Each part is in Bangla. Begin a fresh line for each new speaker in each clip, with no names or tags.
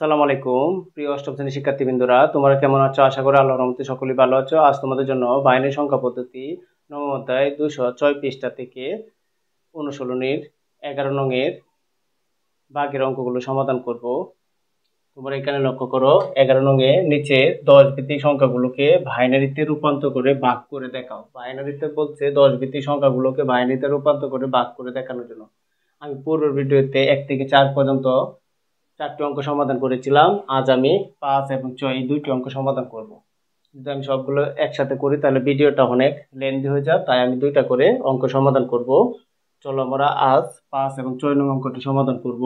আসসালামু আলাইকুম প্রিয় অষ্টম শ্রেণীর শিক্ষার্থীবৃন্দরা, তোমরা কেমন আছো? আশা করি আল্লাহর রহমতে সকলেই ভালো আছো। আজ তোমাদের জন্য বাইনারি সংখ্যা পদ্ধতি নবম অধ্যায় 206 পৃষ্ঠা থেকে অনুশীলনীর 11 নং এর ভাগের অঙ্কগুলো সমাধান করব। তোমরা এখানে লক্ষ্য করো, 11 নং এ নিচে 10 ভিত্তিক সংখ্যাগুলোকে বাইনারিতে রূপান্তর করে ভাগ করে দেখাও। বাইনারিতে বলছে 10 ভিত্তিক সংখ্যাগুলোকে বাইনারিতে রূপান্তর করে ভাগ করে দেখানোর জন্য। আমি পূর্বের ভিডিওতে 1 থেকে 4 পর্যন্ত 4টি অঙ্ক সমাধান করেছিলাম। আজ আমি 5 এবং 6 এই দুইটি অঙ্ক সমাধান করব। যদি আমি সবগুলো একসাথে করি তাহলে ভিডিওটা অনেক লেন্থি হয়ে যায়, তাই আমি দুইটা করে অঙ্ক সমাধান করব। চলো আমরা আজ 5 এবং 6 নং অঙ্কটি সমাধান করব।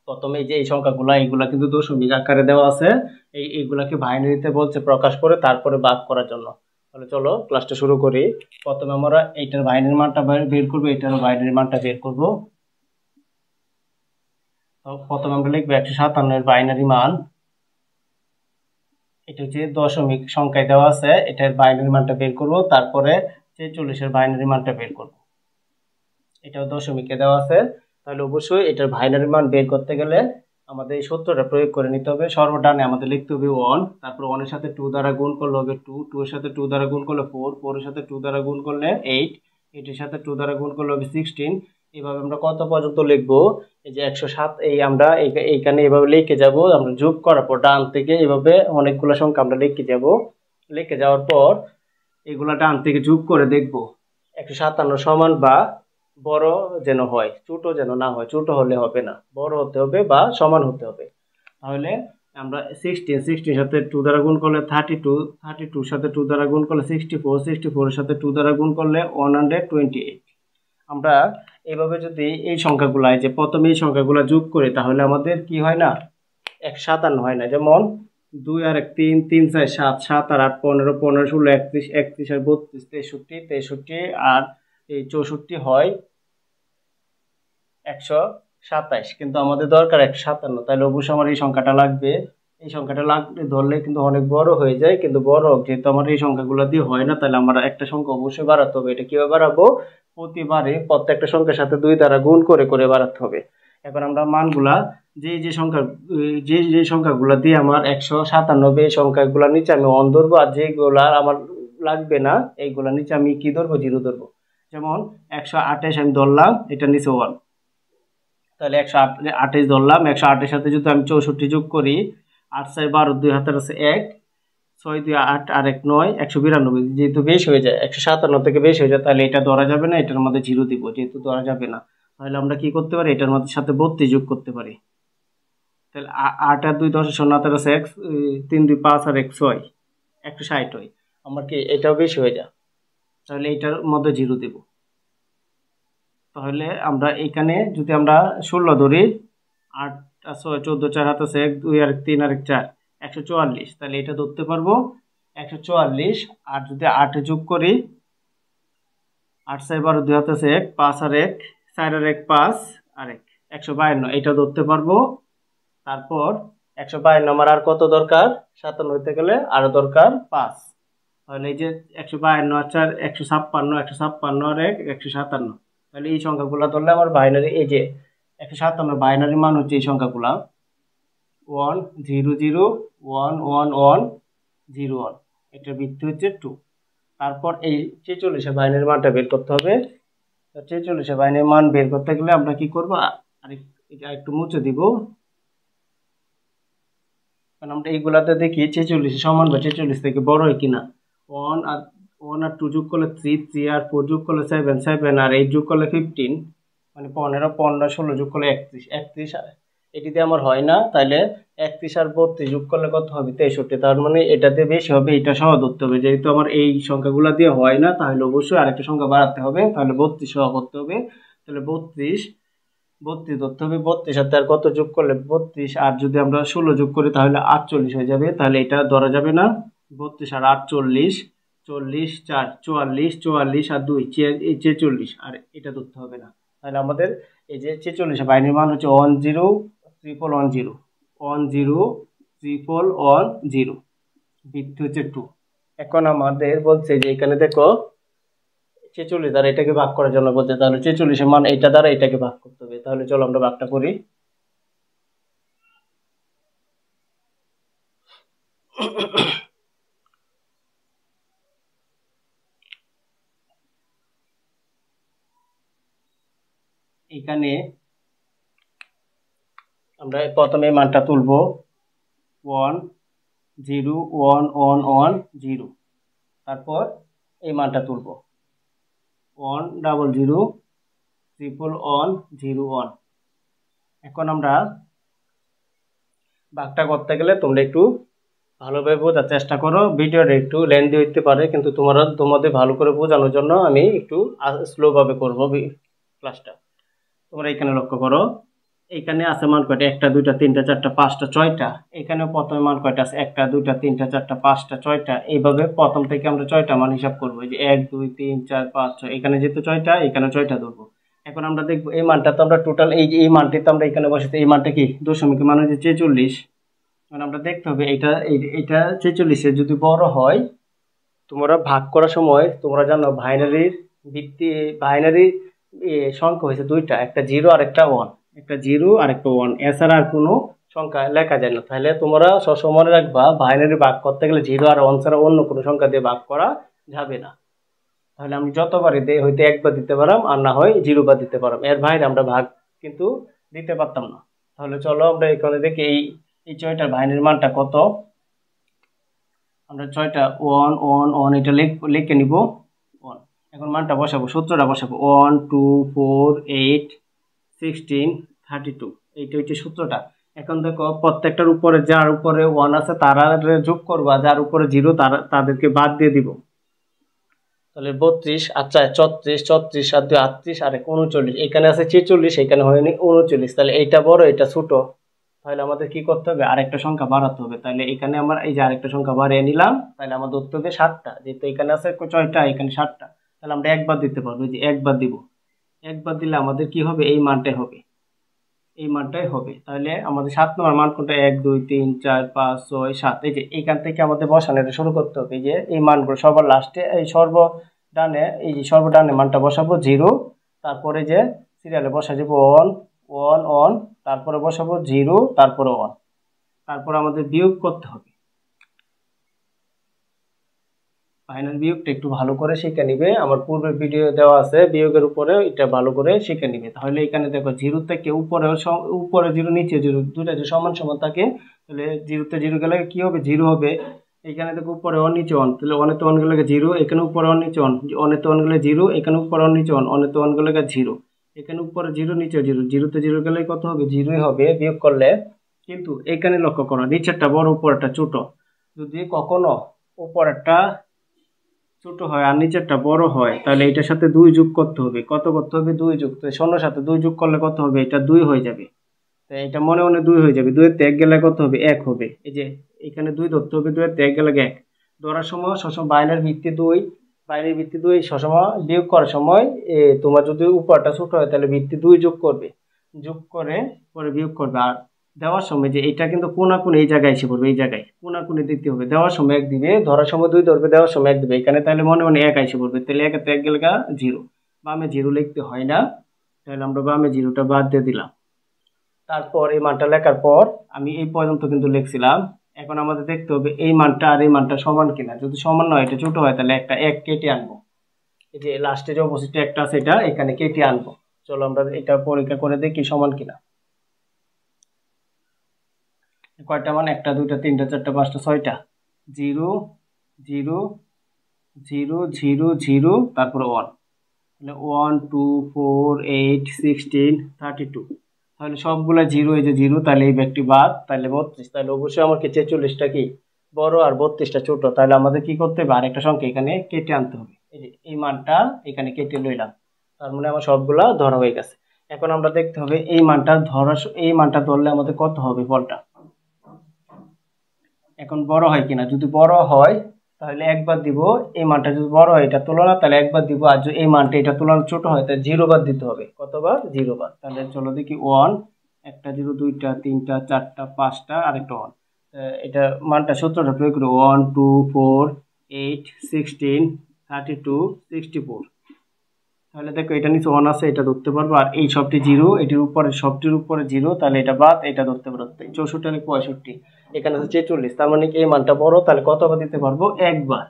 প্রথমে এই যে এই সংখ্যাগুলো, এইগুলা কিন্তু দশমিক আকারে দেওয়া আছে। এইগুলাকে বাইনারিতে বলছে প্রকাশ করে তারপরে ভাগ করার জন্য। তাহলে চলো ক্লাসটা শুরু করি। প্রথমে আমরা এইটার বাইনারি মানটা বের করব, এটার বাইনারি মানটা বের করব। তো প্রথমে আমরা লিখবো 157 এর বাইনারি মান। এটা হচ্ছে দশমিক সংখ্যায় দেওয়া আছে, এটার বাইনারি মানটা বের করব। তারপরে 46 এর বাইনারি মানটা বের করব। এটাও দশমিকে দেওয়া আছে, তাহলে অবশ্যই এটার বাইনারি মান বের করতে গেলে আমাদের এই সূত্রটা প্রয়োগ করে নিতে হবে। সর্বডানে আমাদের লিখতে হবে 1, তারপর 1 এর সাথে 2 দ্বারা গুণ করলে হবে 2, 2 এর সাথে 2 দ্বারা গুণ করলে 4, 4 এর সাথে 2 দ্বারা গুণ করলে 8, 8 এর সাথে 2 দ্বারা গুণ করলে হবে 16। এভাবে আমরা কত পর্যন্ত লিখবো? এই যে 107, এই আমরা এইখানে এভাবে লিখে যাব। আমরা যোগ করার পর ডান থেকে এভাবে অনেকগুলো সংখ্যা আমরা লিখে যাব। লিখে যাওয়ার পর এগুলা ডান থেকে যোগ করে দেখব 157 সমান বা বড় যেন হয়, ছোট যেন না হয়। ছোট হলে হবে না, বড় হতে হবে বা সমান হতে হবে। তাহলে আমরা 16 সাথে 2 দ্বারা গুণ করলে 32, 32 সাথে 2 দ্বারা গুণ করলে 64, 64 এর সাথে 2 দ্বারা গুণ করলে 128। আমরা এভাবে যদি এই সংখ্যাগুলো, যে প্রথমে এই সংখ্যাগুলো যোগ করি তাহলে আমাদের কি হয় না, 157 হয় না। যেমন 2 আর 1 3, 3 4 7, 7 আর 8 15, 15 16 31, 31 আর 32 63, 63 আর এই 64 হয় 127। কিন্তু আমাদের দরকার 157, তাহলে অবশ্যই আমার এই সংখ্যাটা লাগবে। এই সংখ্যাটা লাগলে ধরলে কিন্তু অনেক বড় হয়ে যায়, কিন্তু বড় যেহেতু আমার এই সংখ্যাগুলো দিয়ে হয় না, তাহলে আমরা একটা সংখ্যা অবশ্যই বাড়াতে হবে। এটা কিভাবে বাড়াবো? প্রতিবারে প্রত্যেকটা সংখ্যার সাথে 2 দ্বারা গুণ করে করে বাড়াতে হবে। এখন আমরা মানগুলা যে সংখ্যা, যে সংখ্যাগুলো দিয়ে আমার 197, এই সংখ্যাগুলো নিচে আমি 1 ধরবো, আর যেগুলা আমার লাগবে না এইগুলা নিচে আমি কি ধরবো? 0 ধরবো। যেমন 128 আমি ধরলাম, এটা নিচে 1, তাহলে 128 ধরলাম। 108 এর সাথে যদি আমি 64 যোগ করি, 8 4 12, 2 হাতের আছে 1, 6 2 8 আর 1 9, 192। যেহেতু বেশি হয়ে যায়, 157 থেকে বেশি হয়ে যায়, তাহলে এটা ধরা যাবে না, এটার মধ্যে 0 দিব। যেহেতু ধরা যাবে না, তাহলে আমরা কি করতে পারি? এটার মধ্যে সাথে 32 যোগ করতে পারি। তাহলে 8 আর 2 10, 0 হাতের আছে 1, 3 2 5 আর 1 6, 160 হয়। আমার কি এটাও বেশি হয়ে যায়, তাহলে এটার মধ্যে 0 দেব। তাহলে আমরা এখানে যদি আমরা 16 ধরি, 8 আর 6 14, 4 হাতে আছে 1 2 আর 3 আর 1 4, 144। তাহলে এটা ধরতে পারবো 144। আর যদি 8 যোগ করি, 8 4 12, 2 হাতে আছে 1, 5 আর 1, 4 আর 1 5 আর 1, 152, এটা ধরতে পারবো। তারপর 152 আমার আর কত দরকার? 57 হইতে গেলে আরো দরকার 5। তাহলে এই যে 152 আর 4 156, 156 আর 1 157। তাহলে এই সংখ্যাগুলো ধরলে আমার বাইনারি, এই যে 157 বাইনারি মান হচ্ছে এই সংখ্যাগুলা 1 0 0 1 1 1 0 1, এটার ভিত্তি হচ্ছে 2। তারপর এই 46 এর বাইনারি মানটা বের করতে হবে। 46 এর বাইনারি মান বের করতে গেলে আমরা কি করব? এটা একটু মুছে দিব, কারণ আমরা এইগুলাতে দেখি 46 সমান বা 46 থেকে বড় হয় কিনা। 1 আর 2 যোগ করলে 3, 3 আর 4 যোগ করলে 7, 7 আর 8 যোগ করলে 15, মানে 15, 15 16 যোগ করলে 31, 31 এটিতে আমার হয় না, তাহলে 31 আর 32 যোগ করলে কত হবে? 63। তার মানে এটাতে বেশি হবে, এটা সহ ধরতে হবে। যেহেতু আমার এই সংখ্যাগুলো দিয়ে হয় না, তাহলে অবশ্যই আরেকটা সংখ্যা বাড়াতে হবে, তাহলে 32 সহ করতে হবে। তাহলে 32 ধরতে হবে। 32 সাথে আর কত যোগ করলে? 32 আর যদি আমরা 16 যোগ করি তাহলে 48 হয়ে যাবে, তাহলে এটা ধরা যাবে না। 32 আর 48, 40 4 44, 44 আর 2 46, আর এটা ধরতে হবে না। তাহলে আমাদের এই যে 46 বাইনারি মান হচ্ছে 10 110 10 ভিত্তি হচ্ছে 2। এখন আমাদের বলছে যে এখানে দেখো 46 দ্বারা এটাকে ভাগ করার জন্য বলছে, তাহলে 46 এর মান এটা দ্বারা এটাকে ভাগ করতে হবে। তাহলে চলো আমরা ভাগটা করি। এখানে আমরা প্রথমে মানটা তুলব 1 0 1 1 1 0, তারপর এই মানটা তুলব 1 0 0 1 1 0 1। এখন আমরা ভাগটা করতে গেলে তোমরা একটু ভালোভাবে বোঝার চেষ্টা করো। ভিডিওটা একটু লেন্দি হইতে পারে, কিন্তু তোমাদের ভালো করে বোঝানোর জন্য আমি একটু স্লোভাবে করব ক্লাসটা। তোমরা এখানে লক্ষ্য করো, এখানে আছে মান কয়টা? 1 2 3 4 5 6টা। এখানে প্রথমে মান কয়টা আছে? 1 2 3 4 5 6টা। এইভাবে প্রথম থেকে আমরা 6টা মান হিসাব করব। এই যে 1 2 3 4 5 6, এখানে যেহেতু 6টা, এখানে 6টা ধরবো। এখন আমরা দেখব এই মানটা তো আমরা টোটাল এই মানটি তো আমরা এখানে বসাতে, এই মানটা কি দশমিকের মান হচ্ছে 46। মানে আমরা দেখতে হবে এটা 46 এর যদি বড় হয়, তোমরা ভাগ করার সময় তোমরা জানো বাইনারির সংখ্যা হয়েছে দুইটা, একটা 0 আর একটা 1, একটা 0 আর একটা 1, এছাড়া আর কোনো সংখ্যা লেখা যায় না। তাহলে তোমরা সবসময় মনে রাখবা, বাইনারি ভাগ করতে গেলে 0 আর 1 ছাড়া অন্য কোনো সংখ্যা দিয়ে ভাগ করা যাবে না। তাহলে আমি যতবারই দেই হয়তো একবার দিতে পারাম, আর না হয় 0 বার দিতে পারাম, এর বাইরে আমরা ভাগ কিন্তু দিতে পারতাম না। তাহলে চলো আমরা এখানে দেখি এই 6টার বাইনারি মানটা কত। আমরা 6টা 1 1 1 এটা লিখে নিব 1। এখন মানটা বসাবো, সূত্রটা বসাবো 1 2 4 8 16 32, এইটা হচ্ছে সূত্রটা। এখন দেখো প্রত্যেকটার উপরে যার উপরে 1 আছে তারা যোগ করবা, যার উপরে 0 তাদেরকে বাদ দিয়ে দিব। তাহলে 32, আচ্ছা 34 34 আর 2 38 আর 39, এখানে আছে 46, এখানে হয়নি 39, তাহলে এইটা বড় এটা ছোট। তাহলে আমাদের কি করতে হবে? আরেকটা সংখ্যা বাড়াতে হবে। তাহলে এখানে আমরা এই যে আরেকটা সংখ্যা বাড়িয়ে নিলাম, তাহলে আমাদের উত্তর হবে 7টা। যেহেতু এখানে আছে 6টা, এখানে 7টা, তাহলে আমরা একবার দিতে পারবো। যে একবার দিব, একবার দিলে আমাদের কি হবে? এই মানটাই হবে, এই মানটাই হবে। তাহলে আমাদের 7 নম্বর মান কোনটা? 1 2 3 4 5 6 7। এই যে এইখান থেকে আমাদের বসানোটা শুরু করতে হবে। এই যে এই মানগুলো সবার লাস্টে, এই সর্বডানে, এই যে সর্বডানে মানটা বসাবো 0, তারপরে যে সিরিয়ালে বসা যাবো 1 1 1, তারপরে বসাবো 0, তারপরে 1, তারপর আমাদের বিয়োগ করতে হবে। ফাইনাল বিয়োগটা একটু ভালো করে শিখে নিবে, আমার পূর্বের ভিডিও দেওয়া আছে বিয়োগের উপরে, এটা ভালো করে শিখে নিবে। তাহলে এখানে দেখো 0 থেকে উপরে 0 নিচে 0 দুইটা যে সমান সমান থাকে, তাহলে 0 তে 0 গেলে কি হবে? 0 হবে। এখানে দেখো উপরে 1 নিচে 1, তাহলে 1 তে 1 গেলে 0, এখানে উপরে 1 নিচে 1, 1 তে 1 গেলে 0, এখানে উপরে 1 নিচে 1, 1 তে 1 গেলে 0, এখানে উপরে 0 নিচে 0, 0 তে 0 গেলে কত হবে? 0ই হবে বিয়োগ করলে। কিন্তু এখানে লক্ষ্য করো, নিচেরটা বড় উপরেরটা ছোট। যদি কখনো উপরেরটা ছোট হয় আর নিচেরটা বড় হয়, তাহলে এটার সাথে 2 যোগ করতে হবে। কত করতে হবে? 2 যোগ। তো 0 সাথে 2 যোগ করলে কত হবে? এটা 2 হয়ে যাবে। তো এটা মনে মনে 2 হয়ে যাবে। 2 এর তে 1 গেলে কত হবে? 1 হবে। এই যে এখানে 2 ধরতে হবে, 2 এর তে 1 গেলে 1। ধরার সময় সবসময় বাইনারি ভিত্তি 2, বাইনারি ভিত্তি 2 সবসময় বিয়োগ করার সময় তোমার যদি উপরটা ছোট হয় তাহলে ভিত্তি 2 যোগ করবে, যোগ করে পরে বিয়োগ করবে। আর দেওয়ার সময় যে এটা কিন্তু কোনাকুনি এই জায়গায় এসে পড়বে, এই জায়গায় কোনাকুনি দিতে হবে। দেওয়ার সময় 1 দিবে, ধরার সময় 2 ধরবে, দেওয়ার সময় 1 দিবে। এখানে তাহলে মনে মনে 1 এসে পড়বে, তাহলে 1 এর 1 গেলে 0, বামে 0 লিখতে হয় না, তাহলে আমরা বামে 0টা বাদ দিয়ে দিলাম। তারপর এই মানটা লেখার পর আমি এই পর্যন্ত কিন্তু লিখছিলাম। এখন আমাদের দেখতে হবে এই মানটা আর এই মানটা সমান কিনা। যদি সমান নয়, এটা ছোট হয়, তাহলে একটা 1 কেটে আনবো। এই যে লাস্টে যে অপোজিটে একটা আছে, এটা এখানে কেটে আনবো। চলো আমরা এটা পরীক্ষা করে দেখি সমান কিনা। কয়টা মান? 1 2 3 4 5 6টা। 0 0 0 0 0, তারপরে 1, তাহলে 1 2 4 8 16 32। তাহলে সবগুলা 0, এই যে 0, তাহলে এই ব্যক্তি বাদ, তাহলে 32। তাহলে অবশ্যই আমাকে 46টা কি বড় আর 32টা ছোট। তাহলে আমাদের কি করতে হবে? আরেকটা সংখ্যা এখানে কেটে আনতে হবে। এই যে এই মানটা এখানে কেটে লইলাম, তার মানে আমার সবগুলা ধরা হয়ে গেছে। এখন আমরা দেখতে হবে এই মানটা এই মানটা ধরলে আমাদের কত হবে ফলটা। এখন বড় হয় কিনা। যদি বড় হয় তাহলে একবার দিব, এই মানটা যদি বড় হয় এটা তুলনা, তাহলে একবার দিব। আর যদি এই মানটা এটা তুলনা ছোট হয় তাহলে 0 বার দিতে হবে। কতবার? 0 বার। তাহলে চলো দেখি 1, একটা 0, 2টা 3টা 4টা 5টা, আরেকটা 1। এটা মানটা সূত্রটা প্রয়োগ করে 1 2 4 8 16 32 64। তাহলে দেখো এটা নিচে 1 আছে, এটা ধরতে পারবো, আর এই সবটি 0, এটির উপরে সবটির উপরে 0, তাহলে এটা বাদ, এটা ধরতে পারবো। 64 আর 65, এখানে আছে 46, তার মানে কি এই মানটা বড়, তাহলে কতবার দিতে পারবো? একবার।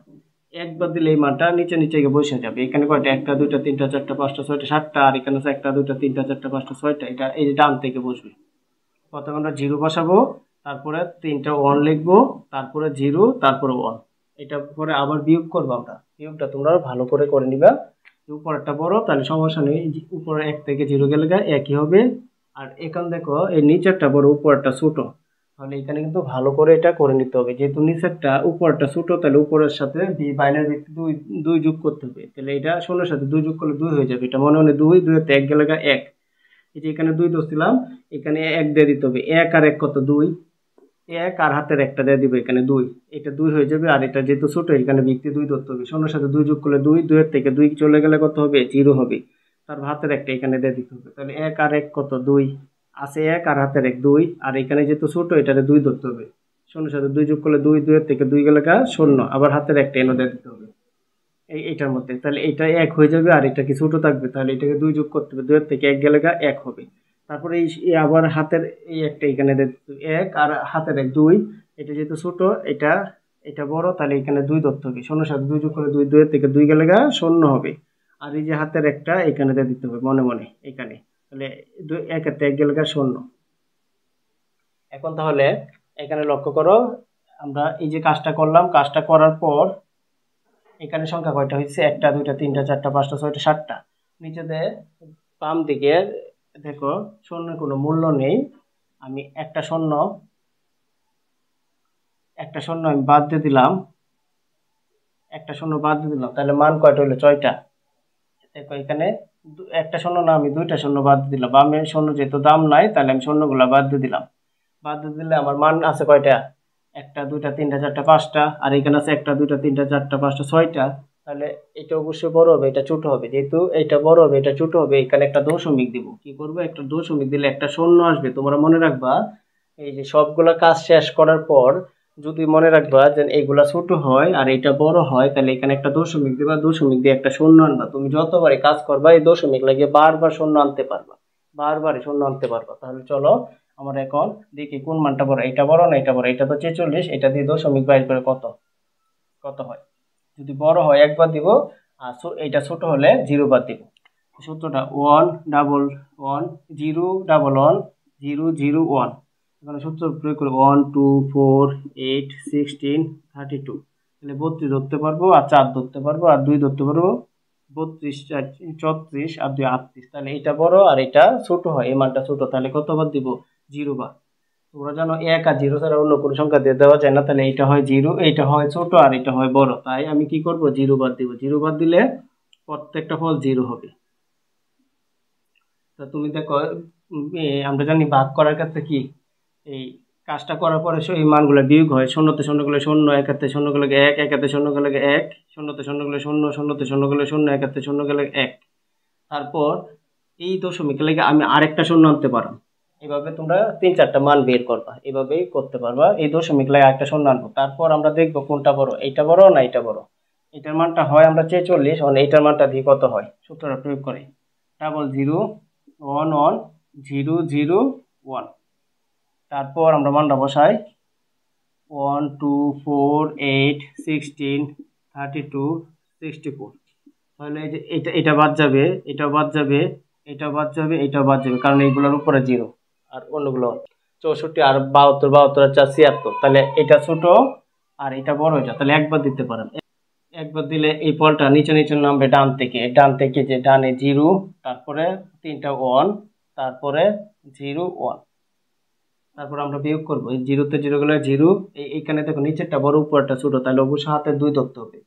একবার দিলে এই মানটা নিচে নিচে গিয়ে বসে যাবে। এখানে কয়টা? 1টা 2টা 3টা 4টা 5টা 6টা 7টা, আর এখানে আছে 1টা 2টা 3টা 4টা 5টা 6টা, এটা এই যে ডান থেকে বসবে। প্রথমে আমরা 0 বসাবো, তারপরে 3টা 1 লিখবো, তারপরে 0, তারপরে 1। এটা পরে আবার বিয়োগ করবো আমরা। বিয়োগটা তোমরা ভালো করে করে নিবা। উপরেরটা বড়, তাহলে সমস্যা নেই, উপরে 1 থেকে 0 গেলে একই হবে। আর এখানে দেখো এই নিচেরটা বড়, উপরেরটা ছোট, তাহলে এখানে কিন্তু ভালো করে এটা করে নিতে হবে। যেহেতু নিচেরটা উপরেরটা ছোট, তাহলে উপরের সাথে বাইনারি ভিত্তি 2 যোগ করতে হবে। তাহলে এটা 16 এর সাথে 2 যোগ করলে 2 হয়ে যাবে। এটা মনে মনে 2, 2 তে 1 গেলে 1। এই যে এখানে 2 ধরছিলাম, এখানে 1 দিয়ে দিতে হবে। 1 আর 1 কত? 2। 1 আর হাতের একটা দিয়ে দিব, এখানে 2, এটা 2 হয়ে যাবে। আর এটা যেহেতু ছোট, এখানে ভিত্তি 2 ধরতে হবে। 16 এর সাথে 2 যোগ করলে 2, 2 এর থেকে 2 চলে গেলে কত হবে? 0 হবে। তার হাতের একটা এখানে দিয়ে দিতে হবে। তাহলে 1 আর 1 কত? 2 আছে, 1 আর হাতের 1 2, আর এখানে যেহেতু ছোট, এটাতে 2 ধরতে হবে। 16 এর সাথে 2 যোগ করলে 2, 2 এর থেকে 2 গেলে 0, আবার হাতের একটা এনে দিয়ে দিতে হবে এইটার মধ্যে। তাহলে এটা 1 হয়ে যাবে, আর এটা কি ছোট থাকবে, তাহলে এটাকে 2 যোগ করতে হবে। 2 এর থেকে 1 গেলে 1 হবে। তারপরে এই আবার হাতের এই একটা এখানে 1 আর হাতের 1 2, এটা যেহেতু ছোট, এটা এটা বড়, তাহলে এখানে 2 ধরতে হবে। 16 এর সাথে 2 যোগ করলে 2, 2 এর থেকে 2 গেলে 0 হবে। আর এই যে হাতের একটা এখানে দিয়ে দিতে হবে মনে মনে এখানে, তাহলে 1 এর থেকে 1 গেলে 0। এখন তাহলে এখানে লক্ষ্য করো, আমরা এই যে কাজটা করলাম, কাজটা করার পর এখানে সংখ্যা কয়টা হয়েছে? 1টা 2টা 3টা 4টা 5টা 6টা 7টা। নিচেতে বাম দিকে দেখো শূন্যের কোনো মূল্য নেই। আমি একটা শূন্য আমি বাদ দিয়ে দিলাম, একটা শূন্য বাদ দিয়ে দিলাম, তাহলে মান কয়টা হলো? 6টা। দেখো এখানে একটা শূন্য না, আমি 2টা শূন্য বাদ দিয়ে দিলাম। বামে শূন্য যেহেতু দাম নাই, তাহলে আমি শূন্যগুলা বাদ দিয়ে দিলাম। বাদ দিয়ে দিলে আমার মান আছে কয়টা? 1টা 2টা 3টা 4টা 5টা, আর এখানে আছে 1টা 2টা 3টা 4টা 5টা 6টা। তাহলে এটা অবশ্যই বড় হবে, এটা ছোট হবে। যেহেতু এটা বড় হবে, এটা ছোট হবে, এখানে একটা দশমিক দিব। কি করবো? একটা দশমিক দিলে একটা শূন্য আসবে। তোমরা মনে রাখবা, এই যে সবগুলা কাজ শেষ করার পর যদি মনে রাখবা যে এগুলা ছোট হয় আর এটা বড় হয়, তাহলে এখানে একটা দশমিক দিবা, দশমিক দিয়ে একটা শূন্য আনবা। তুমি যতবারই কাজ করবা এই দশমিক লাগিয়ে বারবার শূন্য আনতে পারবা, বারবারই শূন্য আনতে পারবা। তাহলে চলো আমরা এখন দেখি কোন মানটা বড়, এটা বড় না এটা বড়। এটা তো 46, এটা দিয়ে দশমিক বাইর করে কত কত হয়। যদি বড় হয় একবার দিব, আর এটা ছোট হলে 0 বার দিব। সূত্রটা 1 ডাবল 1 0 ডাবল 1 0 0 1। এখানে সূত্র প্রয়োগ করে 1 2 4 8 16 32, তাহলে 32 ধরতে পারবো, আর 4 ধরতে পারবো, আর 2 ধরতে পারবো। 32 34 আর 2 38। তাহলে এটা বড় আর এটা ছোট হয়, এই মানটা ছোট, তাহলে কতবার দিব? 0 বার। তোমরা জানো 1 আর 0 ছাড়া অন্য কোনো সংখ্যা দিয়ে দেওয়া যায় না। তাহলে এটা হয় 0, এটা হয় ছোট, আর এটা হয় বড়। তাই আমি কি করব? 0 বার দিব। 0 বার দিলে প্রত্যেকটা ফল 0 হবে। তা তুমি দেখো, আমরা জানি ভাগ করার ক্ষেত্রে কি, এই কাজটা করার পরে এই মানগুলো বিয়োগ হয়। শূন্যতে শূন্য গুলো 0, 1 হাতে শূন্য গুলো 1, 1 হাতে শূন্য গুলো 1, শূন্যতে শূন্য গুলো 0, শূন্যতে শূন্য গুলো 0, 1 হাতে শূন্য গুলো 1। তারপর এই দশমিক লেগে আমি আরেকটা শূন্য আনতে পারবো। এভাবে তোমরা 3-4টা মান বের করবা, এভাবেই করতে পারবা। এই দশমিক লাগে একটা শূন্য আনবো। তারপর আমরা দেখবো কোনটা বড়, এইটা বড় না এটা বড়। এটার মানটা হয় আমরা 46, এইটার মানটা দিয়ে কত হয় সূত্রটা প্রয়োগ করে 0 1 1 0 0 1। তারপর আমরা মানটা বসাই 1 2 4 8 16 32 64। তাহলে এই যে এটা বাদ যাবে, এটা বাদ যাবে, এটা বাদ যাবে, এটা বাদ যাবে, কারণ এইগুলোর উপরে 0 আর অন্যগুলো 64 আর 72 72 আর 4 76। তাহলে এটা ছোট আর এটা বড়, এটা তাহলে একবার দিতে পারেন। একবার দিলে এই ফলটা নিচে নিচে নামবে ডান থেকে, ডান থেকে যে ডানে 0, তারপরে 3টা 1, তারপরে 0 1। তারপর আমরা বিয়োগ করবো, এই 0 তে 0 গেলে 0। এইখানে দেখো নিচেরটা বড় উপরটা ছোট, তাহলে অবশ্যই হাতে 2 ধরতে হবে।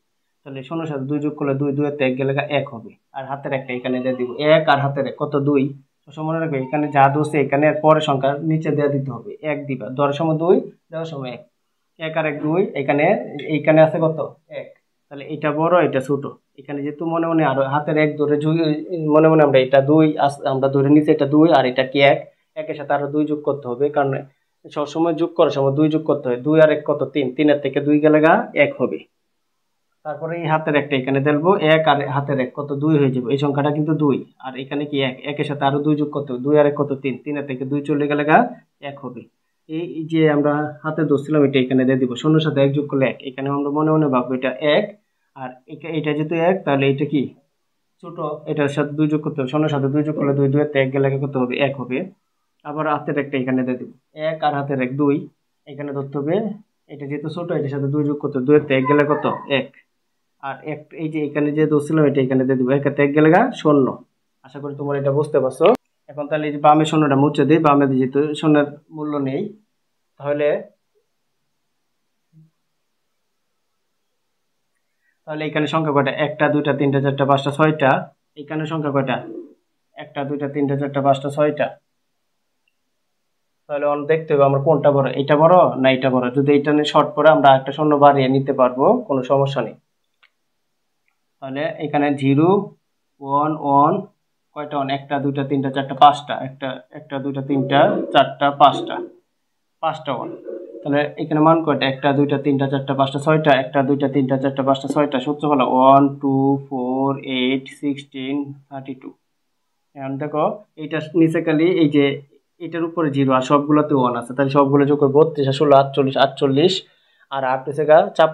তাহলে 16 সাথে 2 যোগ করলে 2, 2 এর 1 গেলে 1 হবে। আর হাতের একটা এখানে দিয়ে দিব 1, আর হাতের কত 2। তো মনে রাখবে এখানে যা দোষে এখানে পরের সংখ্যা নিচে দেওয়া দিতে হবে। 1 দিবা, দেওয়ার সময় 2, দেওয়ার সময় 1। 1 আর 1 2, এইখানে আছে কত 1। তাহলে এটা বড় এটা ছোট। এখানে যেহেতু মনে মনে আর হাতের 1 ধরে মনে মনে আমরা এটা 2 আমরা ধরে নিচে এটা 2, আর এটা কি 1, একের সাথে আরো 2 যোগ করতে হবে, কারণ সবসময় যোগ করার সময় 2 যোগ করতে হয়। 2 আর 1 কত 3, 3 এর থেকে 2 গেলে 1 হবে। তারপরে এই হাতের একটা এখানে দেবো 1 আর হাতের 1 কত 2 হয়ে যাবে, এই সংখ্যাটা কিন্তু 2 আর এখানে কি 1, 1 এর সাথে আরো 2 যোগ করতে হবে, 2 আর 1 কত 3, 3 এর থেকে 2 চলে গেলে 1 হবে। এই যে আমরা হাতে ধরছিলাম এটা এখানে দিয়ে দিব, শূন্যর সাথে 1 যোগ করলে 1, এখানে আমরা মনে মনে ভাববো এটা 1 আর এটা যেহেতু 1 তাহলে এটা কি ছোট, এটার সাথে 2 যোগ করতে হবে, শূন্যর সাথে 2 যোগ করলে 2, 2 এর 1 গেলে কত হবে 1 হবে। আবার হাতের একটা এখানে দিয়ে দিব 1 আর হাতের 1 2, এখানে ধরতে হবে এটা যেহেতু ছোট এটার সাথে 2 যোগ করতে হবে, 2 এর 1 গেলে কত 1 আর এক এই যে এখানে যে ধরছিলাম এটা এখানে দিয়ে দিব, 1 এর 1 গেলে 0। আশা করি তোমরা এটা বুঝতে পারছো। এখন তাহলে এই যে বামে শূন্যটা মুছে দিই, বামে যেহেতু শূন্যের মূল্য নেই তাহলে এখানে সংখ্যা কয়টা 1 2 3 4 5 6টা, এখানে সংখ্যা কয়টা 1 2 3 4 5 6টা। তাহলে দেখতে হবে আমরা কোনটা বড়, এটা বড় না এটা বড়, যদি এটা নিয়ে শর্ট করে আমরা একটা শূন্য বাড়িয়ে নিতে পারবো, কোনো সমস্যা নেই। তাহলে এখানে 0 1 1 কয়টা 1 1 2 3 4 5টা, 1 2 3 4 5টা, 5টা 1। তাহলে এখানে মান কয়টা 1 2 3 4 5 6টা, 1 2 3 4 5 6টা, সূত্র হলো 1 2 4 8 16 32। এখন দেখো এটা নিচে খালি এই যে এটার উপরে 0 আর সবগুলোতে 1 আছে, তাহলে সবগুলো যোগ করব 32 16 48 48 আর 8 হচ্ছে 56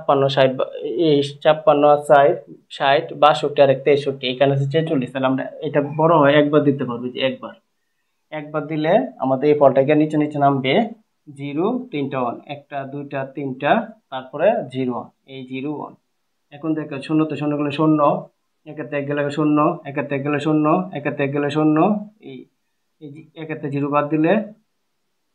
60 56 আর 60 62 আর 63, এখানে আছে 46। তাহলে আমরা এটা বড় হয় একবার দিতে পারবো, যে একবার দিলে আমাদের এই ফলটাকে নিচে নিচে নামবে 0 3টা 1 1 2 3টা তারপরে 0 এই 0 1। এখন দেখো শূন্য তো শূন্য গেলে শূন্য, 1 এর 1 গেলে 0, 1 এর 1 গেলে 0, 1 এর 1 গেলে 0, এই 1 এর 0 বাদ দিলে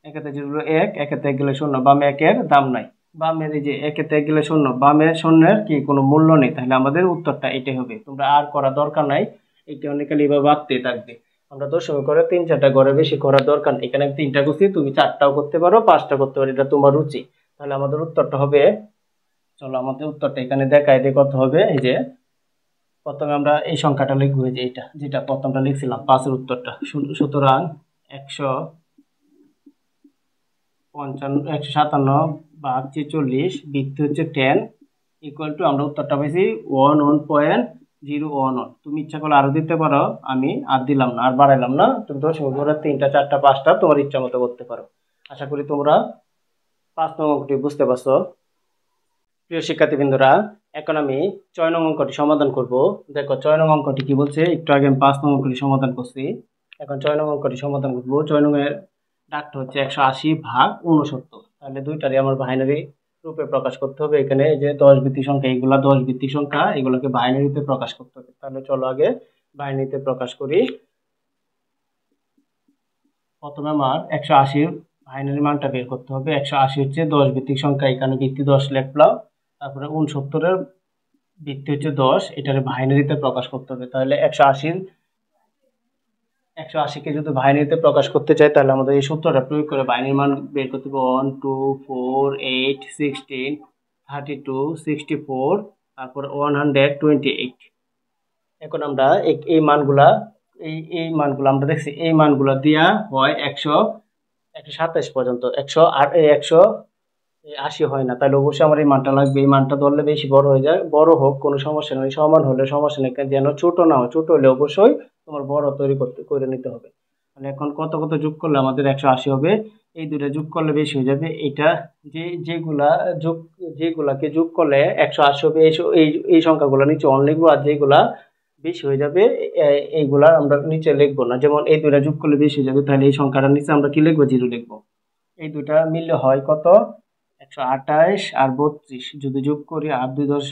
1 এর 0 1, 1 এর 1 গেলে 0, বামে 1 এর দাম নাই, বামের এই যে 1 এর 1 গেলে 0, বামে শূন্যের কি কোনো মূল্য নেই, তাহলে আমাদের উত্তরটা এটাই হবে। তোমরা আর করা দরকার নাই, এটা অনেকখানি এভাবে বাড়তে থাকবে। আমরা দশমিক করে 3 4টা ঘরে বেশি করার দরকার নেই, এখানে 3টা করছি, তুমি 4টাও করতে পারো 5টা করতে পারো, এটা তোমার রুচি। তাহলে আমাদের উত্তরটা হবে, চলো আমাদের উত্তরটা এখানে দেখাই দিয়ে কত হবে। এই যে প্রথমে আমরা এই সংখ্যাটা লিখবো, এই যে এটা যেটা প্রথমটা লিখছিলাম 5 এর উত্তরটা, সুতরাং 157 ভাগ 46 বৃত্তি হচ্ছে 10 ইকুয়াল টু আমরা উত্তরটা পাইছি 11.011। তুমি ইচ্ছা করলে আরো দিতে পারো, আমি আর দিলাম না, আর বাড়াইলাম না, তুমি দশমিক করে 3টা 4টা 5টা তোমার ইচ্ছা মতো করতে পারো। আশা করি তোমরা 5 নং অঙ্কটি বুঝতে পারছো। প্রিয় শিক্ষার্থীবৃন্দরা, এখন আমি 6 নং অঙ্কটি সমাধান করব। দেখো 6 নং অঙ্কটি কি বলছে, একটু আগে আমি 5 নং অঙ্কটি সমাধান করছি, এখন 6 নং অঙ্কটি সমাধান করব। 6 নং এর ডাকটা হচ্ছে 180 ভাগ 69। তাহলে দুইটারই আমার বাইনারি রূপে প্রকাশ করতে হবে। এখানে এই যে 10 ভিত্তিক সংখ্যা, এগুলা 10 ভিত্তিক সংখ্যা, এগুলোকে বাইনারিতে প্রকাশ করতে হবে। তাহলে চলো আগে বাইনারিতে প্রকাশ করি। প্রথমে আমার 180 বাইনারি মানটা বের করতে হবে। 180 হচ্ছে 10 ভিত্তিক সংখ্যা, এখানে ভিত্তি 10 লিখলাম, তারপরে 69 এর ভিত্তি হচ্ছে 10, এটারে বাইনারিতে প্রকাশ করতে হবে। তাহলে 180কে যদি বাইনারিতে প্রকাশ করতে চাই তাহলে আমাদের এই সূত্রটা প্রয়োগ করে বাইনারি মান বের করতে হবে। 1 2 4 8 16 32 64 তারপরে 128। এখন আমরা এই মানগুলা এই মানগুলো আমরা দেখছি, এই মানগুলা দিয়া হয় 127 পর্যন্ত, 180 হয় না, তাহলে অবশ্যই আমার এই মানটা লাগবে। এই মানটা ধরলে বেশি বড় হয়ে যায়, বড় হোক কোনো সমস্যা নেই, সমান হলে সমস্যা নেই, যেন ছোট না হয়, ছোট হলে অবশ্যই তোমার বড় তৈরি করে নিতে হবে। তাহলে এখন কত কত যোগ করলে আমাদের 180 হবে, এই দুটো যোগ করলে বেশি হয়ে যাবে, এটা যেগুলাকে যোগ করলে 180 হবে এই সংখ্যাগুলো নিচে অন লিখবো, আর যেগুলা বেশি হয়ে যাবে এইগুলা আমরা নিচে লিখবো না। যেমন এই দুটা যোগ করলে বেশি হয়ে যাবে, তাহলে এই সংখ্যাটার নিচে আমরা কি লিখবো 0 লিখবো। এই দুটা মিললে হয় কত 128 আর 32, যদি যোগ করি 8 2 10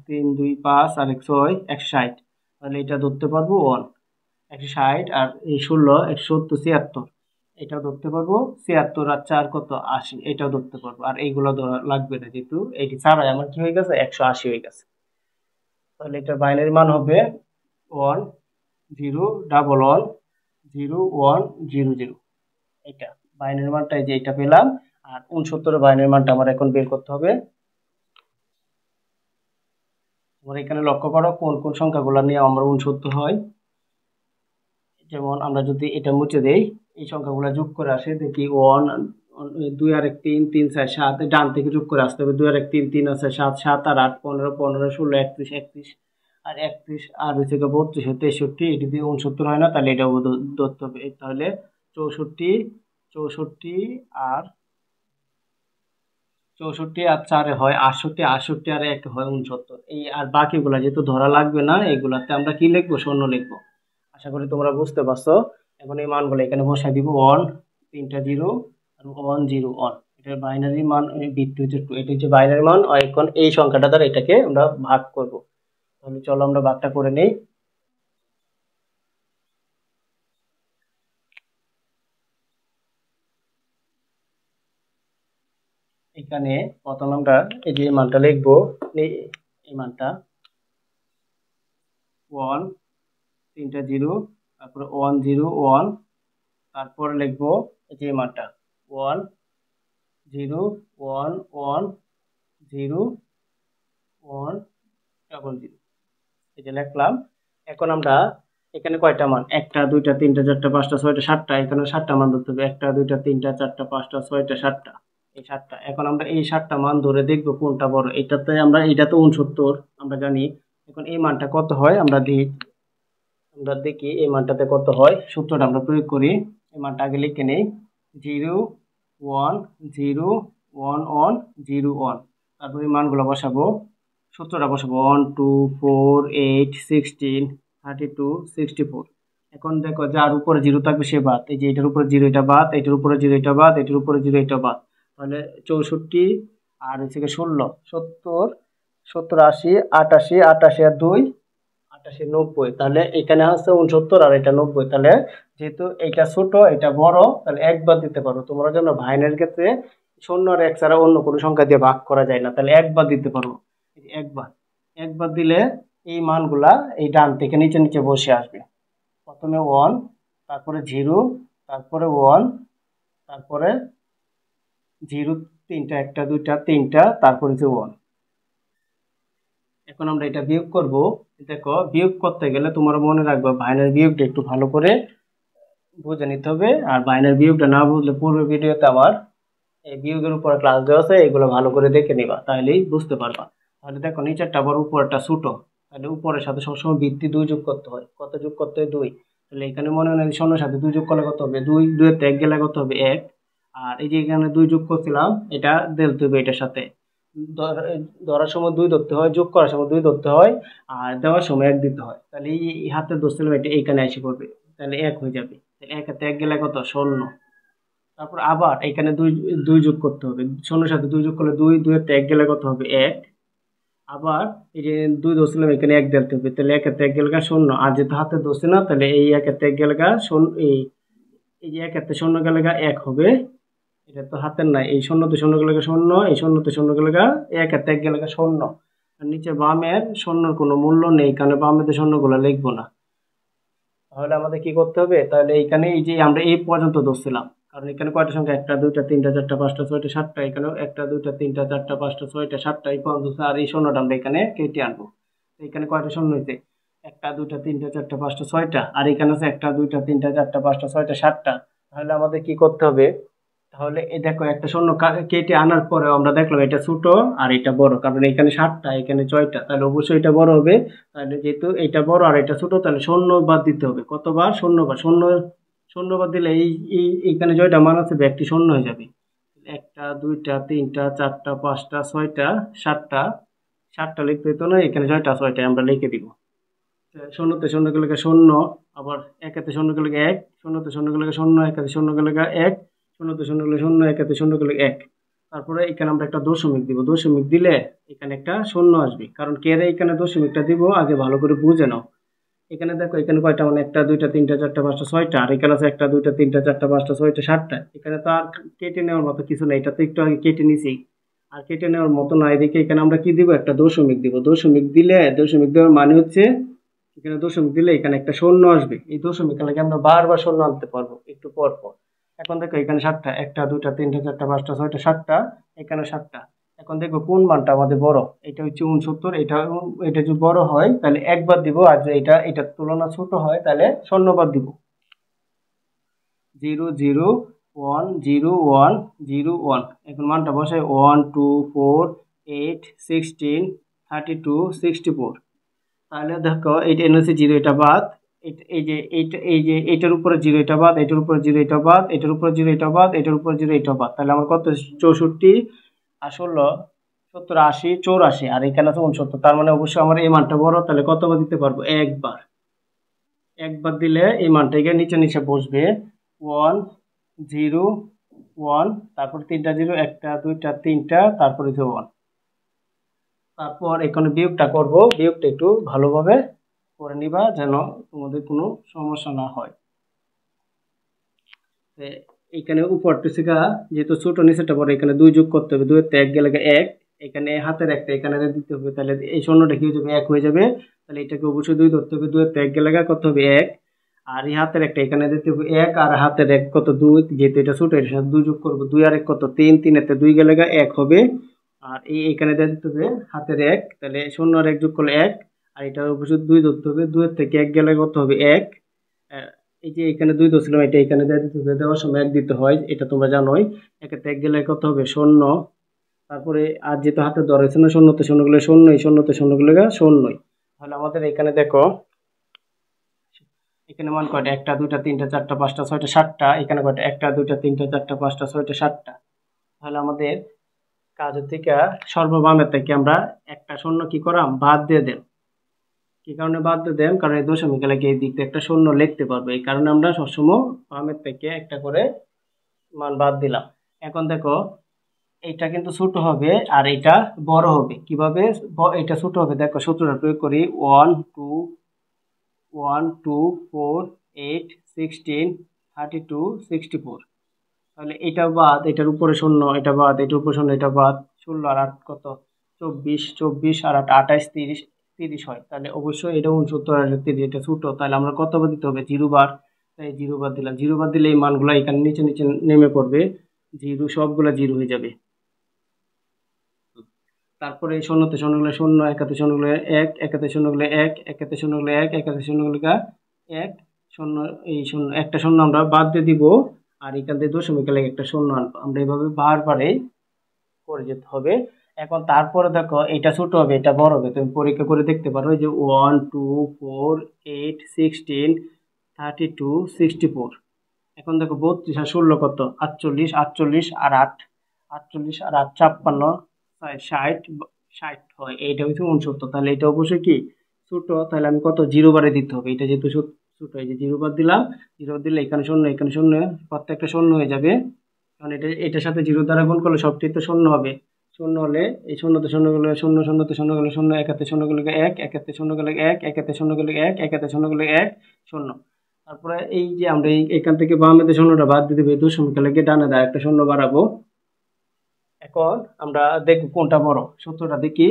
3 2 5 আর 1 6 160, তাহলে এটা ধরতে পারবো 1 160 আর এই 16 170 76, এটাও ধরতে পারবো 76 আর 4 কত 80, এটাও ধরতে পারবো। আর এইগুলো লাগবে না, যেহেতু এটি ছাড়াই আমার কি হয়ে গেছে 180 হয়ে গেছে। তাহলে এটার বাইনারি মান হবে 1 0 1 1 0 1 0 0। এটা বাইনারি মানটা এই যে এটা পেলাম। আর 69 এর বাইনারি মানটা আমার এখন বের করতে হবে। তোমরা এখানে লক্ষ্য করো কোন কোন সংখ্যাগুলো নিয়ে আমরা 69 হয়। যেমন আমরা যদি এটা মুছে দেই, এই সংখ্যাগুলো যোগ করে আসে, দেখি 1 2 আর 1 3 3 4 7 ডান থেকে যোগ করে আসতে হবে। 2 আর 1 3 3 আছে 7 7 আর 8 15 15 16 31 31 আর 31 আর হচ্ছে 32 63 এটি দিয়ে 69 হয় না, তাহলে এটা ধরতে হবে। তাহলে 64 64 আর 4 হয় 68, 68 আর 1 হয় 69। এই আর বাকিগুলা যেহেতু ধরা লাগবে না, এগুলাতে আমরা কি লিখবো? শূন্য লিখবো। আশা করি তোমরা বুঝতে পারছো। এখন এই মানগুলো এখানে বসাই দিব। 1 3টা 0 আর 1 0 1। এটার বাইনারি মান ভিত্তি হচ্ছে 2। এটা হচ্ছে বাইনারি মান। আর এখন এই সংখ্যাটা দ্বারা এটাকে আমরা ভাগ করব। তাহলে চলো আমরা ভাগটা করে নেই। এখানে প্রথম আমরা এই যে মানটা লিখবো, এই মানটা 1 3টা 0, তারপরে 1 0 1, তারপর লিখবো এই যে মানটা 1 0 1 1 0 1 ডাবল 0। এই যে লিখলাম। এখন আমরা এখানে কয়টা মান? 1টা 2টা 3টা 4টা 5টা 6টা 7টা। এখানে 7টা মান ধরতে হবে। 1টা 2টা 3টা 4টা 5টা 6টা 7টা। এই 7টা। এখন আমরা এই 7টা মান ধরে দেখবো কোনটা বড়। এটাতে আমরা, এটা তো 69 আমরা জানি। এখন এই মানটা কত হয় আমরা দেখি এই মানটাতে কত হয়। সূত্রটা আমরা প্রয়োগ করি। এই মানটা আগে লিখে নেই। 0 1 0 1 1 0 1। তারপর এই মানগুলো বসাবো। সূত্রটা বসাবো 1 2 4 8 16 32 64। এখন দেখো যার উপরে 0 থাকবে সে বাদ। এই যে এটার উপরে 0 এটা বাদ, এটার উপরে 0 এটা বাদ, এটার উপরে 0 এটা বাদ। তাহলে 64 আর হচ্ছে 16 70 70 80 88 88 আর 2 88 90। তাহলে এখানে আছে 69 আর এটা 90। তাহলে যেহেতু এটা ছোট এটা বড়, তাহলে একবার দিতে পারো। তোমরা যেন ভাইনের ক্ষেত্রে 0 আর 1 ছাড়া অন্য কোনো সংখ্যা দিয়ে ভাগ করা যায় না, তাহলে একবার দিতে পারো। একবার একবার দিলে এই মানগুলা এই ডান থেকে নিচে নিচে বসে আসবে। প্রথমে 1, তারপরে 0, তারপরে 1, তারপরে 0 3টা 1টা 2টা 3টা, তারপরে 1। এখন আমরা এটা বিয়োগ করব। দেখো বিয়োগ করতে গেলে তোমরা মনে রাখবে বাইনারি বিয়োগটা একটু ভালো করে বুঝে নিতে হবে। আর বাইনারি বিয়োগটা না বুঝলে পূর্বের ভিডিওতে আমার এই বিয়োগের উপর ক্লাস দেওয়া আছে, এগুলো ভালো করে দেখে নিবা, তাহলেই বুঝতে পারবা। তাহলে দেখো নিচেরটা বড় উপরটা ছোট, তাহলে উপরের সাথে সবসময় ভিত্তি 2 যোগ করতে হয়। কত যোগ করতে হয়? 2। তাহলে এখানে মনে হয় শূন্যর সাথে 2 যোগ করলে কত হবে? 2 2 এর 1 গেলে কত হবে? 1। আর এই যে এখানে 2 যোগ করছিলাম, এটা দিতে হবে এটার সাথে। ধরার সময় 2 ধরতে হয়, যোগ করার সময় 2 ধরতে হয়, আর দেওয়ার সময় 1 দিতে হয়। তাহলে এই হাতে ধরছিলাম, এটা এইখানে এসে পড়বে, তাহলে 1 হয়ে যাবে। তাহলে 1 হাতে 1 গেলে কত? 0। তারপর আবার এখানে 2 যোগ করতে হবে। 0 সাথে 2 যোগ করলে 2 2 এর 1 গেলে কত হবে? 1। আবার এই যে 2 ধরছিলাম, এখানে 1 দিতে হবে, তাহলে 1 হাতে 1 গেলে 0। আর যেহেতু হাতে ধরছি না, তাহলে এই 1 হাতে 1 গেলে 0, এই যে 1 হাতে 0 গেলে 1 হবে। এটা তো হাতের নাই, এই 0 তে 0 গেলে 0, এই 0 তে 0 গেলে 1 হাতে 1 গেলে 0। আর নিচে বামের 0-র কোনো মূল্য নেই, কারণ বামেতে 0 গুলো লিখবো না। তাহলে আমাদের কি করতে হবে? তাহলে এইখানে এই যে আমরা এই পর্যন্ত ধরছিলাম, কারণ এখানে কয়টা সংখ্যা? 1টা 2টা 3টা 4টা 5টা 6টা 7টা। এখানেও 1টা 2টা 3টা 4টা 5টা 6টা 7টা, এই পর্যন্ত। আর এই শূন্যটা আমরা এখানে কেটে আনবো। এখানে কয়টা শূন্য হয়েছে? 1টা 2টা 3টা 4টা 5টা 6টা। আর এখানে আছে 1টা 2টা 3টা 4টা 5টা 6টা 7টা। তাহলে আমাদের কি করতে হবে? তাহলে এই দেখো একটা শূন্য কেটে আনার পরে আমরা দেখলাম এটা ছোট আর এটা বড়, কারণ এখানে 7টা এখানে 6টা, তাহলে অবশ্যই এটা বড় হবে। তাহলে যেহেতু এটা বড় আর এটা ছোট, তাহলে শূন্য বাদ দিতে হবে। কতবার? শূন্যবার। শূন্য বাদ দিলে এইখানে জয়টা মান আছে একটি শূন্য হয়ে যাবে। 1টা 2টা 3টা 4টা 5টা 6টা 7টা। 7টা লিখতে হতো না, এখানে 6টা 6টা আমরা লিখে দিব। শূন্যতে শূন্য গেলে 0, আবার 1 হাতে 0 গেলে 1, শূন্যতে 0 গেলে 0, 1 হাতে 0 গেলে 1, শূন্যতে 0 গেলে 0, 1 হাতে 0 গেলে 1। তারপরে এখানে আমরা একটা দশমিক দিব। দশমিক দিলে এখানে একটা শূন্য আসবে, কারণ কেরে এখানে দশমিকটা দিব আগে ভালো করে বুঝে নাও। এখানে দেখো এখানে কয়টা মানে? 1টা 2টা 3টা 4টা 5টা 6টা। আর এখানে আছে 1টা 2টা 3টা 4টা 5টা 6টা 7টা। এখানে তো আর কেটে নেওয়ার মতো কিছু নেই, এটা তো একটু আগে কেটে নিছি। আর কেটে নেওয়ার মতো না, এদিকে এখানে আমরা কি দিব? একটা দশমিক দিব। দশমিক দিলে, দশমিক দেওয়ার মানে হচ্ছে এখানে দশমিক দিলে এখানে একটা শূন্য আসবে। এই দশমিক লাগে আমরা বারবার শূন্য আনতে পারবো একটু পর পর। এখন দেখো এখানে 7টা, 1টা 2টা 3টা 4টা 5টা 6টা 7টা, এখানে 7টা। এখন দেখো কোন মানটা আমাদের বড়? এটা হচ্ছে 69। এটা যদি বড় হয় তাহলে একবার দিব, আর যদি এটার তুলনা ছোট হয় তাহলে শূন্যবার দিব। 0 0 10101। এখন মানটা বসাই 1 2 4 8 16 32 64। তাহলে দেখো এইটা এন হচ্ছে জিরো, এটা বাদ, এই যে এটার উপরে জিরো, এটা বাদ, এটার উপরে জিরো, এটা বাদ, এটার উপরে জিরো, এটা বাদ, এটার উপরে জিরো, এটা বাদ। তাহলে আমার কত 64 আর 16 70 80 84, আর এখানে আছে 69। তার মানে অবশ্যই আমার এই মানটা বড়। তাহলে কতবার দিতে পারবো? একবার। একবার দিলে এই মানটা এখানে নিচে নিচে বসবে 1 0 1, তারপর তিনটা জিরো, একটা দুইটা তিনটা, তারপরে 1। তারপর এখানে বিয়োগটা করব, বিয়োগটা একটু ভালোভাবে করে নিবা যেন তোমাদের কোনো সমস্যা না হয়। এখানে উপর থেকে যেহেতু ছোট নিচেটা বড়, এখানে 2 যোগ করতে হবে, 2 এর 1 গেলে 1, এখানে হাতের একটা এখানে দিতে হবে, তাহলে এই শূন্যটা কি হয়ে যাবে? 1 হয়ে যাবে। তাহলে এটাকে অবশ্যই 2 ধরতে হবে, 2 এর 1 গেলে করতে হবে 1, আর এই হাতের একটা এখানে দিতে হবে 1, আর হাতের 1 কত? 2, যেহেতু এটা ছোট এর সাথে 2 যোগ করব, 2 আর 1 কত? 3, 3 এর 2 গেলে 1 হবে। আর এই এখানে দিতে হবে হাতের 1, তাহলে 0 আর 1 যোগ করলে 1, আর এটা অবশ্যই 2 ধরতে হবে, 2 এর থেকে 1 গেলে কত হবে? 1। এই যে এখানে 2 ধরছিলাম, এটা এখানে দিতে হবে, দেওয়ার সময় 1 দিতে হয়, এটা তোমরা জানোই। 1 এর 1 গেলে কত হবে? 0। তারপরে আর যেহেতু হাতে ধরা হয়েছে না, 0 তে 0 গুলো 0, 0 তে 0 গুলো 0। তাহলে আমাদের এখানে দেখো এখানে মান কয়টা? 1 2 3 4 5 6 7টা। এখানে কয়টা? 1 2 3 4 5 6 7টা। তাহলে আমাদের কাজের থেকে সর্ববামের থেকে আমরা একটা শূন্য কি করাম? বাদ দিয়ে দেন। কি কারণে বাদ দিয়ে দেন? কারণ এই দশমিক এলাকায় এই দিকটা একটা শূন্য লিখতে পারবো, এই কারণে আমরা সবসময় বামের থেকে একটা করে মান বাদ দিলাম। এখন দেখো এইটা কিন্তু ছোট হবে আর এটা বড় হবে। কিভাবে এটা ছোট হবে? দেখো সূত্রটা প্রয়োগ করি, 1 2 1 2 4 8 16 32 64। তাহলে এটা বাদ, এটার উপরে শূন্য, এটা বাদ, এটার উপরে শূন্য, এটা বাদ, 16 আর 8 কত? 24, 24 আর 8 28 30 30 হয়। তাহলে অবশ্যই এটা 69 আর 30, এটা ছোট। তাহলে আমরা কত বার দিতে হবে? 0 বার। তাই 0 বার দিলাম। 0 বার দিলে এই মানগুলো এখানে নিচে নিচে নেমে পড়বে, 0 সবগুলা 0 হয়ে যাবে। তারপরে এই শূন্যতে শূন্যগুলো 0, একাতে শূন্যগুলো 1, একাতে শূন্যগুলো 1, একাতে শূন্যগুলো 1, একাতে শূন্যগুলো 1 শূন্য। এই শূন্য একটা শূন্য আমরা বাদ দিয়ে দিব, আর এখান থেকে দশমিক লেগে একটা শূন্য আনবো। আমরা এইভাবে বারবারে করে যেতে হবে। এখন তারপরে দেখো এটা ছোট হবে, এটা বড় হবে, তুমি পরীক্ষা করে দেখতে পারো। যে 1 2 4 8 16 32 64। এখন দেখো 32 আর 16 কত? 48, 48 আর 8 48 আর 8 56 60 60 হয়, এইটা হচ্ছে 69। তাহলে এটা অবশ্যই কি ছোট। তাহলে আমি কত? 0 বারে দিতে হবে। এটা যেহেতু ছোট, এই যে 0 বার দিলাম। 0 দিলে এখানে শূন্য, এখানে শূন্য, প্রত্যেকটা শূন্য হয়ে যাবে। কারণ এটা এটার সাথে 0 দ্বারা গুণ করলে সবটি তো শূন্য হবে। শূন্য হলে এই শূন্যতে শূন্য গুলো 0, শূন্যতে শূন্য গুলো 0, একাতে শূন্য গুলো 1, একাতে শূন্য গুলো 1, একাতে শূন্য গুলো 1, একাতে শূন্য গুলো 1 শূন্য। তারপরে এই যে আমরা এখান থেকে বামেতে শূন্যটা বাদ দিয়ে দেবো, দশমিক লেগে ডানে দা একটা শূন্য বাড়াবো। এখন আমরা দেখব কোনটা বড়। সূত্রটা দেখি,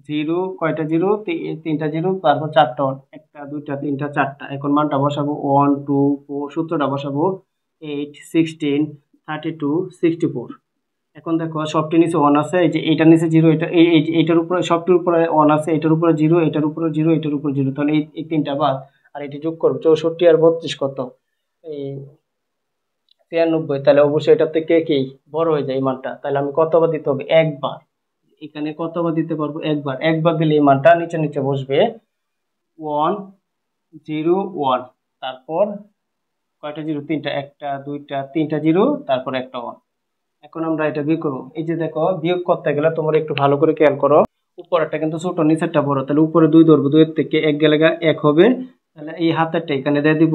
0 কয়টা 0? 3টা 0, তারপর 4টা 1, 2 3 4টা। এখন মানটা বসাবো 1 2 4, সূত্রটা বসাবো 8 16 32 64। এখন দেখো সবটির নিচে 1 আছে, এই যে এইটার নিচে 0, এটা এইটার উপরে সবটির উপরে 1 আছে, এটার উপরে 0, এটার উপরে 0, এটার উপরে 0। তাহলে এই তিনটা বাদ, আর এটি যোগ করবো 64 আর 32 কত? এই 93। তাহলে অবশ্যই এটার থেকে কি বড় হয়ে যায় এই মানটা। তাহলে আমি কতবার দিতে হবে? একবার। এখানে কতবার দিতে পারবো? একবার। একবার দিলে এই মানটা নিচে নিচে বসবে 1 0 1। তারপর কয়টা 0? 3টা, 1 2 3টা 0, তারপর একটা 1। এখন আমরা এটা বিয়োগ করবো। এই যে দেখো বিয়োগ করতে গেলে তোমরা একটু ভালো করে খেয়াল করো, উপরেরটা কিন্তু ছোট, নিচেরটা বড়। তাহলে উপরে 2 ধরবো, 2 এর থেকে 1 গেলে 1 হবে। তাহলে এই হাতেরটা এখানে দিয়ে দিব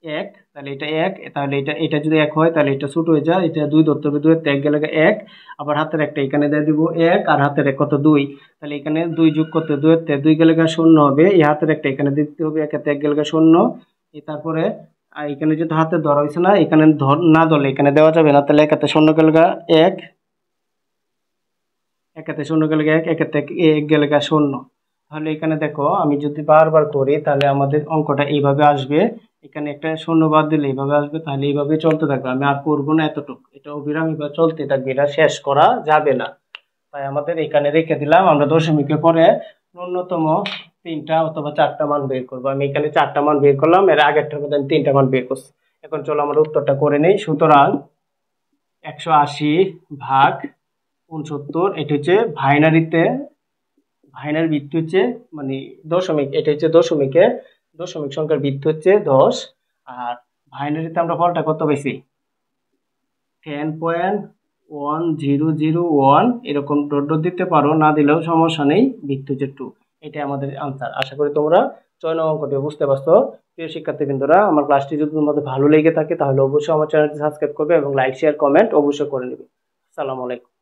1, তাহলে এটা 1। তাহলে এটা যদি 1 হয় তাহলে এটা ছোট হয়ে যায়, এটা 2 ধরতে হবে, 2 এর থেকে 1 গেলে 1। আবার হাতের একটা এখানে দিয়ে দিব 1, আর হাতের 1 কত? 2। তাহলে এখানে 2 যোগ করতে 2 এর থেকে 2 গেলে 0 হবে। এই হাতের একটা এখানে দিতে হবে, 1 এর থেকে 1 গেলে 0। তারপরে আর এখানে যেহেতু হাতে ধরা হয়েছে না, এখানে না ধরলে এখানে দেওয়া যাবে না। তাহলে 1 এর থেকে 0 গেলে 1, 1 এর থেকে 0 গেলে 1, 1 এর থেকে 1 গেলে 0। তাহলে এখানে দেখো আমি যদি বারবার করি তাহলে আমাদের অঙ্কটা এইভাবে আসবে। এখানে একটা শূন্য বাদ দিলে এইভাবে আসবে। তাহলে এইভাবে চলতে থাকবে, আমি আর করবো না এতটুকু, এটা অবিরাম এভাবে চলতে থাকবে, এটা শেষ করা যাবে না। তাই আমাদের এখানে রেখে দিলাম। আমরা দশমিকের পরে ন্যূনতম 3টা অথবা 4টা মান বের করবো। আমি এখানে 4টা মান বের করলাম, এর আগেরটার মধ্যে আমি 3টা মান বের করছি। এখন চলো আমরা উত্তরটা করে নেই। সুতরাং 180 ভাগ 69, এটা হচ্ছে বাইনারিতে, বাইনারি ভিত্তি হচ্ছে মানে দশমিক, এটা হচ্ছে দশমিক সংখ্যার ভিত্তি হচ্ছে 10। আর বাইনারিতে আমরা ফলটা কত পাইছি, 10.1001, এরকম ডট ডট দিতে পারো, না দিলেও সমস্যা নেই, ভিত্তি হচ্ছে 2। এটা আমাদের আনসার। আশা করি তোমরা 6 নং অঙ্কটি বুঝতে পারছো। প্রিয় শিক্ষার্থীবৃন্দরা, আমার ক্লাসটি যদি তোমাদের ভালো লেগে থাকে তাহলে অবশ্যই আমার চ্যানেলটি সাবস্ক্রাইব করবে এবং লাইক শেয়ার কমেন্ট অবশ্যই করে নেবে। আসসালামু আলাইকুম।